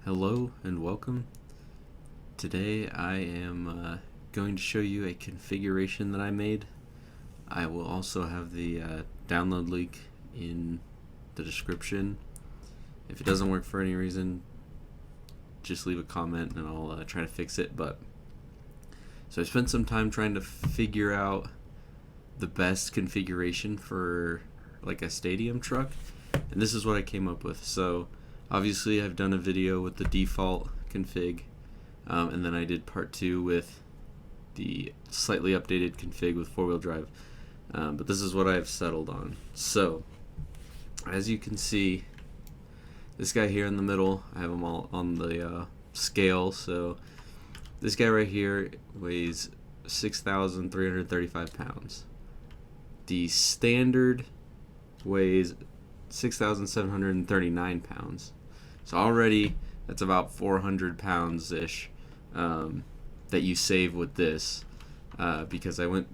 Hello and welcome. Today I am going to show you a configuration that I made. I will also have the download link in the description. If it doesn't work for any reason, just leave a comment and I'll try to fix it. So I spent some time trying to figure out the best configuration for like a stadium truck, and this is what I came up with. So obviously I've done a video with the default config, and then I did part 2 with the slightly updated config with 4-wheel drive, but this is what I've settled on. So as you can see, this guy here in the middle, I have them all on the scale. So this guy right here weighs 6,335 pounds. The standard weighs 6,739 pounds. So already that's about 400 pounds ish that you save with this, because I went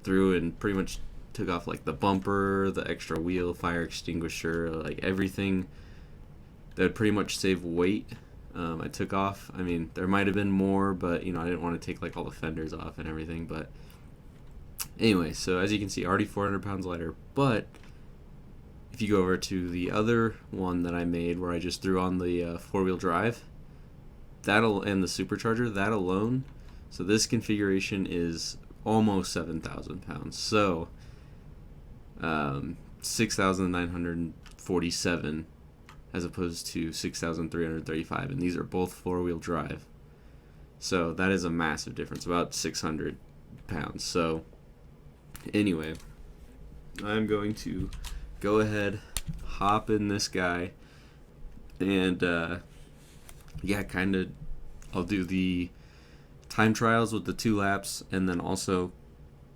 through and pretty much took off like the bumper, the extra wheel, fire extinguisher, like everything that would pretty much save weight. I took off. I mean, there might have been more, but I didn't want to take like all the fenders off and everything. But anyway, so as you can see, already 400 pounds lighter. But if you go over to the other one that I made, where I just threw on the 4-wheel drive, and the supercharger, that alone, so this configuration is almost 7,000 pounds. So 6,947 as opposed to 6,335, and these are both 4-wheel drive. So that is a massive difference, about 600 pounds. So anyway, I'm going to go ahead, hop in this guy, and I'll do the time trials with the 2 laps, and then also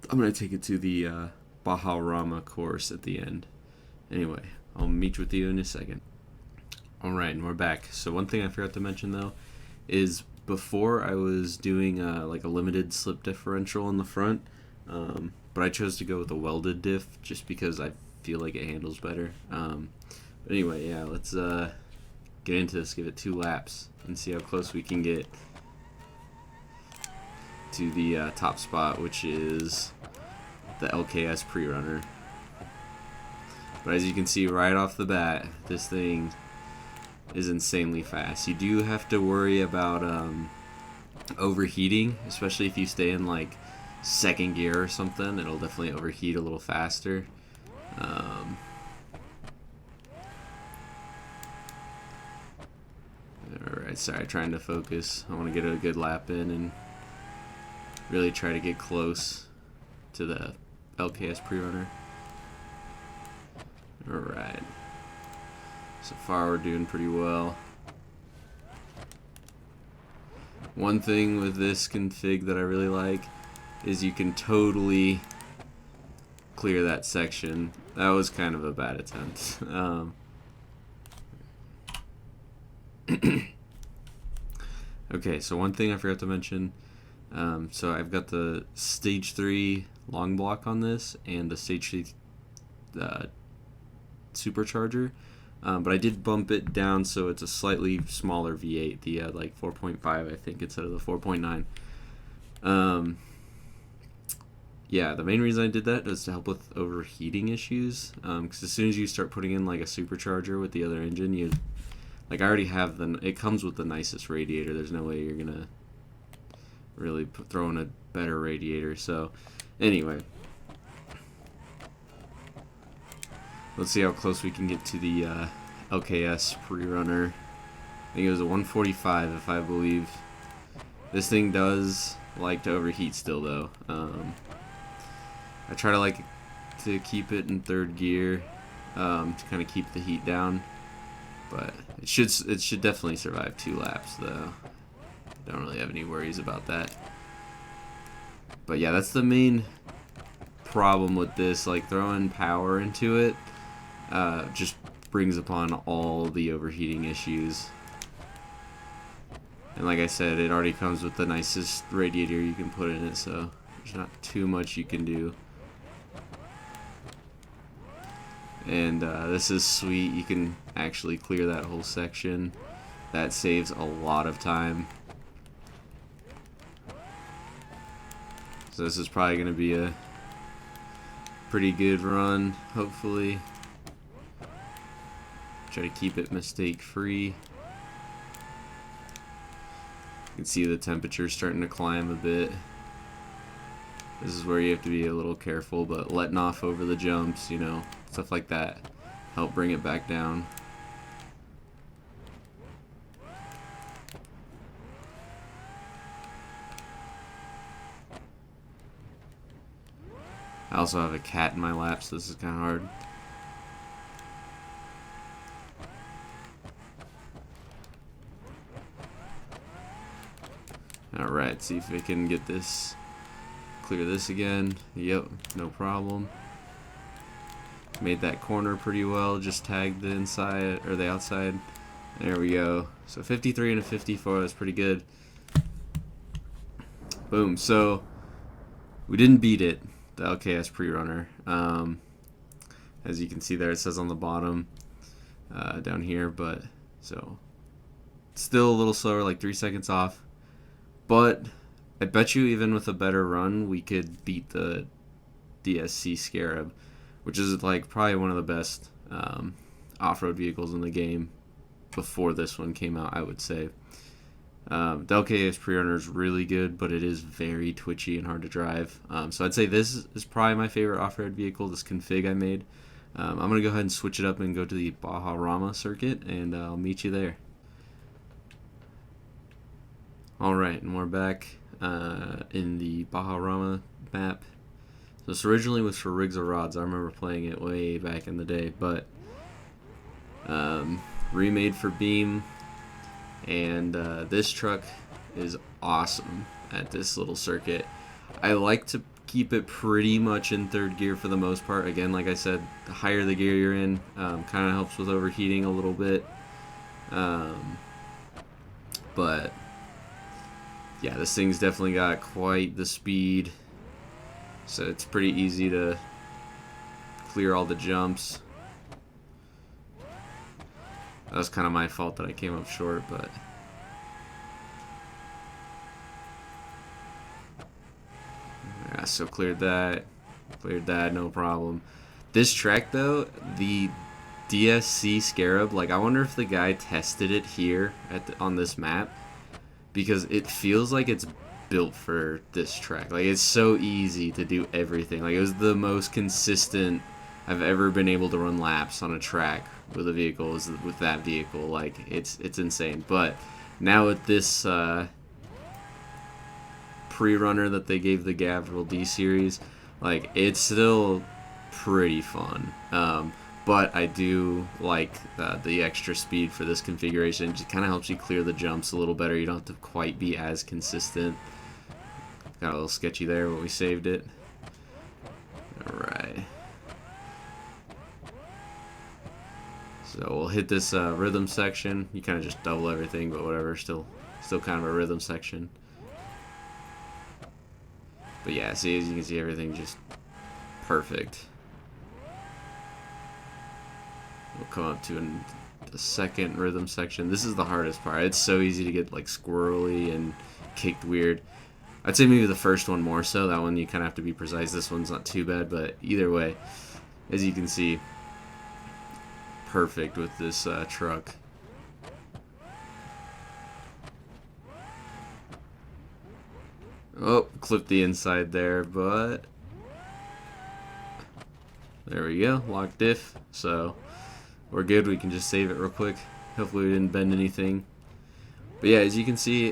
I'm going to take it to the Baja course at the end. Anyway, I'll meet with you in a second. Alright, and we're back. So one thing I forgot to mention though is, before I was doing like a limited slip differential in the front, but I chose to go with a welded diff just because I feel like it handles better. But anyway, yeah, let's get into this, give it 2 laps, and see how close we can get to the top spot, which is the LKS Prerunner. But as you can see right off the bat, this thing is insanely fast. You do have to worry about overheating, especially if you stay in like 2nd gear or something. It'll definitely overheat a little faster. Alright, sorry, trying to focus. I want to get a good lap in and really try to get close to the LKS Prerunner. Alright. So far we're doing pretty well. One thing with this config that I really like is you can totally clear that section. That was kind of a bad attempt. Okay, so one thing I forgot to mention. So I've got the stage 3 long block on this and the stage 3 supercharger. But I did bump it down so it's a slightly smaller V8, the like 4.5 I think instead of the 4.9. Yeah, the main reason I did that was to help with overheating issues, because as soon as you start putting in like a supercharger with the other engine, I already have it comes with the nicest radiator. There's no way you're gonna really throw in a better radiator. So anyway, let's see how close we can get to the LKS Prerunner. I think it was a 145 if I believe. This thing does like to overheat still though. I try to keep it in 3rd gear to kind of keep the heat down, but it should definitely survive 2 laps though. Don't really have any worries about that. But yeah, that's the main problem with this, like throwing power into it just brings upon all the overheating issues. And like I said, it already comes with the nicest radiator you can put in it, so there's not too much you can do. And this is sweet. You can actually clear that whole section. That saves a lot of time. So this is probably going to be a pretty good run, hopefully. Try to keep it mistake free. You can see the temperature starting to climb a bit. This is where you have to be a little careful, but letting off over the jumps, you know, stuff like that, help bring it back down. I also have a cat in my lap, so this is kind of hard. Alright, see if we can get this, clear this again. Yep, no problem. Made that corner pretty well, just tagged the inside, or the outside. There we go. So 53 and a 54, that's pretty good. Boom, so we didn't beat it, the LKS Prerunner. As you can see there, it says on the bottom, down here, but so still a little slower, like 3 seconds off. But I bet you even with a better run, we could beat the DSC Scarab, which is like probably one of the best off-road vehicles in the game before this one came out, I would say. The LKS Prerunner is really good, but it is very twitchy and hard to drive. So I'd say this is probably my favorite off-road vehicle, this config I made. I'm going to go ahead and switch it up and go to the Baja circuit, and I'll meet you there. Alright, and we're back in the Baja map. So this originally was for Rigs of Rods. I remember playing it way back in the day, but remade for Beam, and this truck is awesome at this little circuit. I like to keep it pretty much in third gear for the most part. Again, like I said, the higher the gear you're in, kind of helps with overheating a little bit. But yeah, this thing's definitely got quite the speed, so it's pretty easy to clear all the jumps. That was kind of my fault that I came up short, but yeah, so cleared that, no problem. This track though, the DSC Scarab, like I wonder if the guy tested it here at on this map, because it feels like it's built for this track. Like it's so easy to do everything. Like it was the most consistent I've ever been able to run laps on a track with a vehicle with that vehicle. Like it's insane. But now with this Prerunner that they gave the Gavril D series, like it's still pretty fun. But I do like the extra speed for this configuration. It just kind of helps you clear the jumps a little better. You don't have to quite be as consistent. Got a little sketchy there, but we saved it. Alright. So we'll hit this rhythm section. You kind of just double everything, but whatever. Still kind of a rhythm section. But yeah, see, as you can see, everything just perfect. We'll come up to the second rhythm section. This is the hardest part. It's so easy to get like squirrely and kicked weird. I'd say maybe the first one more so. That one you kind of have to be precise. This one's not too bad, but either way, as you can see, perfect with this truck. Oh, clipped the inside there, but there we go, lock diff. So we're good. We can just save it real quick. Hopefully we didn't bend anything. But yeah, as you can see,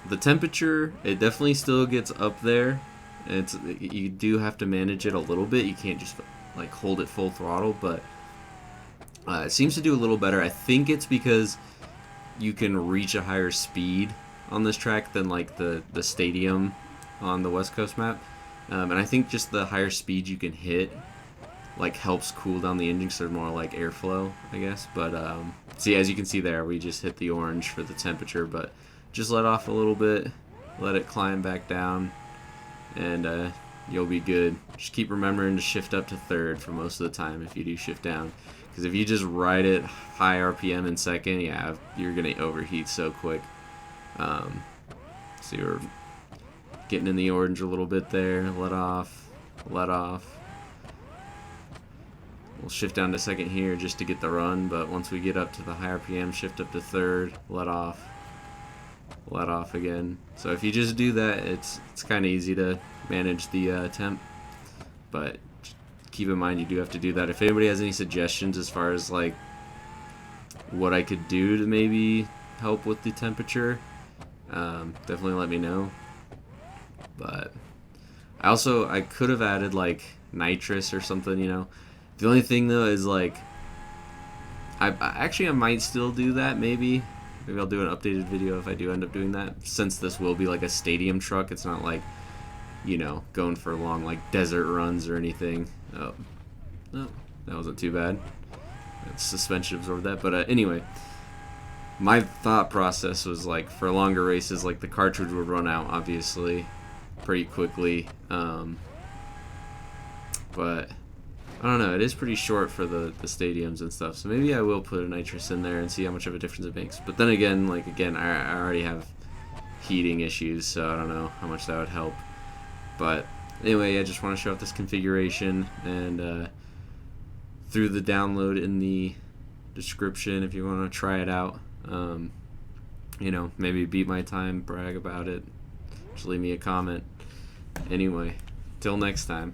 the temperature, it definitely still gets up there. You do have to manage it a little bit. You can't just like hold it full throttle, but it seems to do a little better. I think it's because you can reach a higher speed on this track than like the stadium on the West Coast map. And I think just the higher speed you can hit like helps cool down the engine, so there's more like airflow, I guess. But see, as you can see there, we just hit the orange for the temperature, but just let off a little bit, let it climb back down, and you'll be good. Just keep remembering to shift up to third for most of the time if you do shift down, Because if you just ride it high RPM in second, yeah, you're gonna overheat so quick. So you're getting in the orange a little bit there. Let off, let off. We'll shift down to second here just to get the run, but once we get up to the high RPM, shift up to third, let off again. So if you just do that, it's kind of easy to manage the temp, but keep in mind you do have to do that. If anybody has any suggestions as far as like what I could do to maybe help with the temperature, definitely let me know. But I could have added like nitrous or something, you know. The only thing though is like I might still do that. Maybe I'll do an updated video if I do end up doing that, since this will be like a stadium truck. It's not like, you know, going for long like desert runs or anything. Oh, no, that wasn't too bad. Suspension absorbed that. But anyway, my thought process was like for longer races, like the cartridge would run out obviously pretty quickly. But I don't know, it is pretty short for the stadiums and stuff, so maybe I will put a nitrous in there and see how much of a difference it makes. But then again, I already have heating issues, so I don't know how much that would help. But anyway, I just want to show off this configuration, and through the download in the description if you want to try it out. You know, maybe beat my time, brag about it, just leave me a comment. Anyway, till next time.